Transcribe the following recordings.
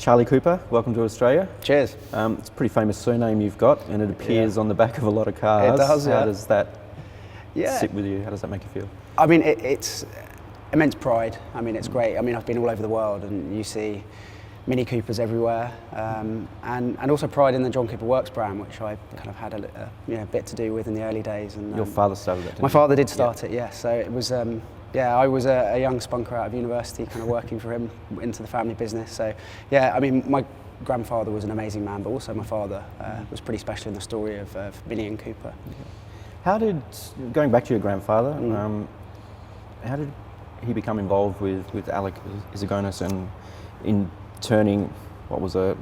Charlie Cooper, welcome to Australia. Cheers. It's a pretty famous surname you've got, and it appears on the back of a lot of cars. It does, How does that Yeah. sit with you? How does that make you feel? I mean, it's immense pride. I mean, it's great. I mean, I've been all over the world, and you see Mini Coopers everywhere, and also pride in the John Cooper Works brand, which I kind of had a bit to do with in the early days. And Your father started that, didn't my he? father did start it, yeah. So it was, I was a young spunker out of university, kind of working for him into the family business. So yeah, I mean, my grandfather was an amazing man, but also my father was pretty special in the story of Mini and Cooper. How did, going back to your grandfather, how did he become involved with Alec Izagonis and in turning what was a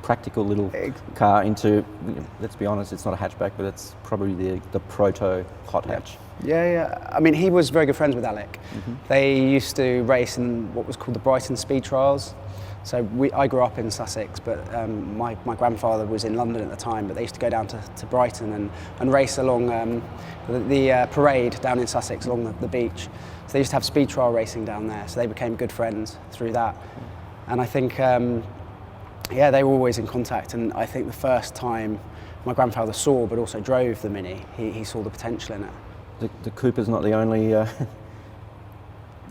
practical little car into, let's be honest, it's not a hatchback, but it's probably the proto hot hatch. Yeah. I mean, he was very good friends with Alec. They used to race in what was called the Brighton Speed Trials. So I grew up in Sussex, but my grandfather was in London at the time, but they used to go down to Brighton and race along the parade down in Sussex along the beach. So they used to have speed trial racing down there, so they became good friends through that. And I think, they were always in contact, and I think the first time my grandfather saw, but also drove the Mini, he saw the potential in it. The Cooper's not the only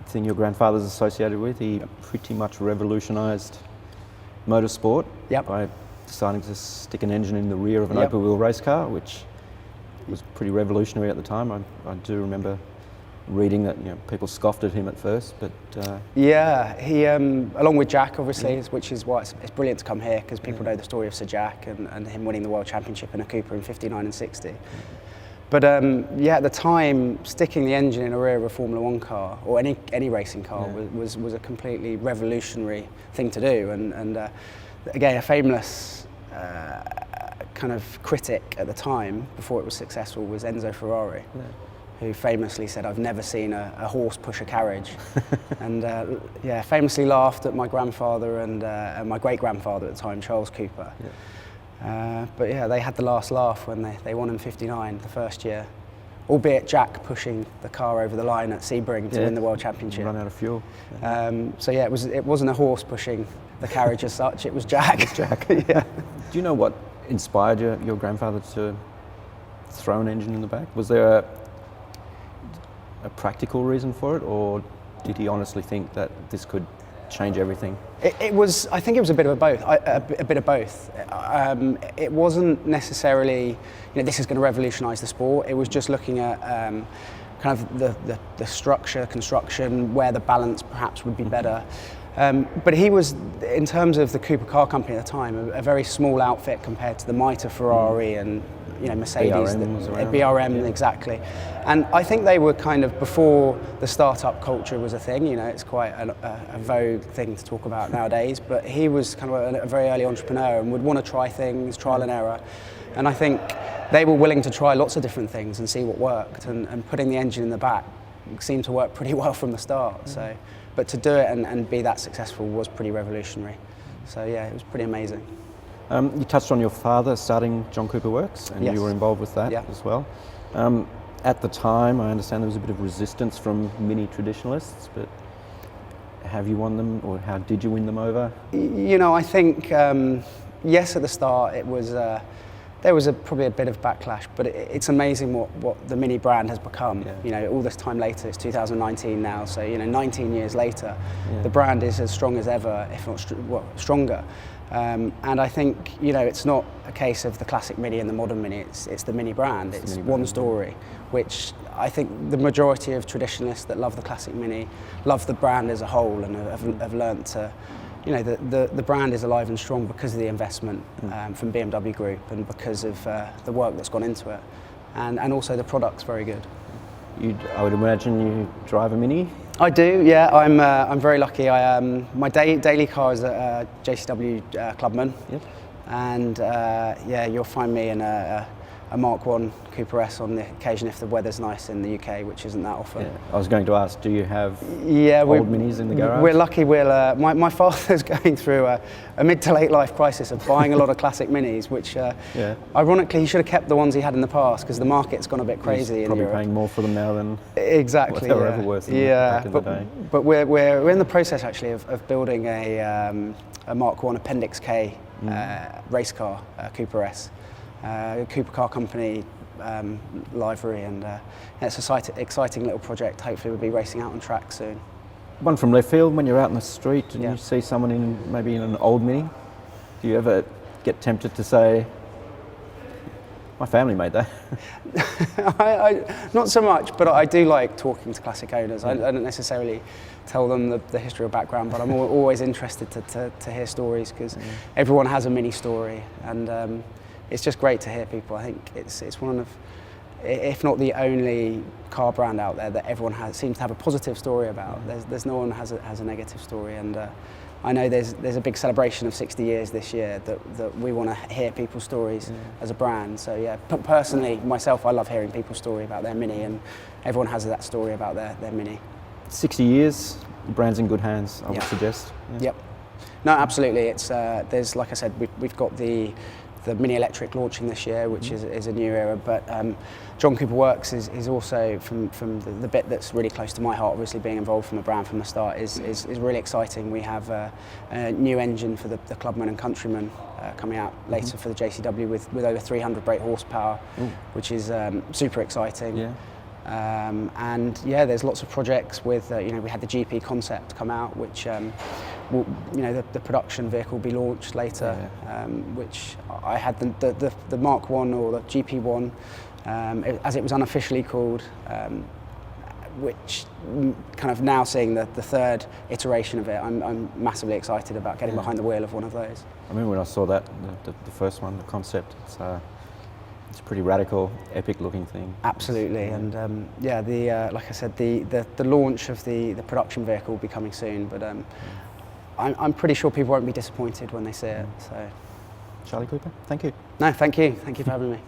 thing your grandfather's associated with. He pretty much revolutionised motorsport by deciding to stick an engine in the rear of an open wheel race car, which was pretty revolutionary at the time. I do remember reading that people scoffed at him at first, but he along with Jack, obviously, which is why it's brilliant to come here, because people know the story of Sir Jack and him winning the World Championship in a Cooper in 59 and 60. But at the time, sticking the engine in a rear of a Formula One car or any racing car was a completely revolutionary thing to do. And again, a famous kind of critic at the time, before it was successful, was Enzo Ferrari, who famously said, "I've never seen a horse push a carriage," and famously laughed at my grandfather and my great-grandfather at the time, Charles Cooper. But they had the last laugh when they won in 59, the first year, albeit Jack pushing the car over the line at Sebring to win the World Championship. Run out of fuel. It wasn't a horse pushing the carriage as such, it was Jack. It's Jack. Do you know what inspired your grandfather to throw an engine in the back? Was there a practical reason for it, or did he honestly think that this could change everything? I think it was a bit of both. It wasn't necessarily, this is going to revolutionise the sport. It was just looking at kind of the structure, construction, where the balance perhaps would be better. But he was, in terms of the Cooper Car Company at the time, a very small outfit compared to the mitre Ferrari and Mercedes. BRM was around. BRM, exactly. And I think they were kind of before the startup culture was a thing. It's quite a vogue thing to talk about nowadays. But he was kind of a very early entrepreneur and would want to try things, trial and error. And I think they were willing to try lots of different things and see what worked. And putting the engine in the back seemed to work pretty well from the start. So, but to do it and be that successful was pretty revolutionary. So it was pretty amazing. You touched on your father starting John Cooper Works, and you were involved with that as well. At the time, I understand there was a bit of resistance from Mini traditionalists, but have you won them, or how did you win them over? I think, yes, at the start it was, there was probably a bit of backlash, but it's amazing what the Mini brand has become. All this time later, it's 2019 now, so 19 years later, the brand is as strong as ever, if not stronger. And I think it's not a case of the classic Mini and the modern Mini. It's the Mini brand. It's one story, which I think the majority of traditionalists that love the classic Mini love the brand as a whole and have learnt to. The brand is alive and strong because of the investment from BMW Group and because of the work that's gone into it, and also the product's very good. I would imagine you drive a Mini? I do, yeah. I'm very lucky. My daily car is a JCW Clubman, and you'll find me in a a Mark 1 Cooper S on the occasion if the weather's nice in the UK, which isn't that often. Yeah. I was going to ask, do you have Yeah, old minis in the garage? We're lucky. My father's going through a mid to late life crisis of buying a lot of classic minis, which ironically he should have kept the ones he had in the past because the market's gone a bit crazy He's in probably Europe. paying more for them now than Exactly. what they were ever worth back in the day. But we're in the process actually of building a Mark 1 Appendix K race car, Cooper S, Cooper Car Company livery, and it's an exciting little project. Hopefully we'll be racing out on track soon. One from left field, when you're out in the street and Yeah. you see someone maybe in an old Mini, do you ever get tempted to say, my family made that? Not so much, but I do like talking to classic owners. I don't necessarily tell them the history or background, but I'm always interested to hear stories because everyone has a Mini story, and it's just great to hear people. I think it's one of, if not the only car brand out there that everyone seems to have a positive story about. There's no one has a negative story, and I know there's a big celebration of 60 years this year that we want to hear people's stories as a brand. So yeah, personally, myself, I love hearing people's story about their Mini, and everyone has that story about their Mini. 60 years, the brand's in good hands, I would suggest. Yeah. Yep. No, absolutely. It's there's, like I said, we've got the Mini Electric launching this year, which is a new era. But John Cooper Works is also from the bit that's really close to my heart. Obviously, being involved from the brand from the start is really exciting. We have a new engine for the Clubman and Countryman coming out later for the JCW with over 300 brake horsepower, which is super exciting. Yeah. And yeah, there's lots of projects with, we had the GP concept come out, which, the production vehicle will be launched later, which I had the Mark 1 or the GP1, as it was unofficially called, which kind of now seeing the third iteration of it, I'm massively excited about getting behind the wheel of one of those. I remember when I saw that, the first one, the concept, it's a pretty radical, epic looking thing. Absolutely, and like I said, the launch of the production vehicle will be coming soon, but I'm pretty sure people won't be disappointed when they see it. So, Charlie Cooper, thank you. No, thank you for having me.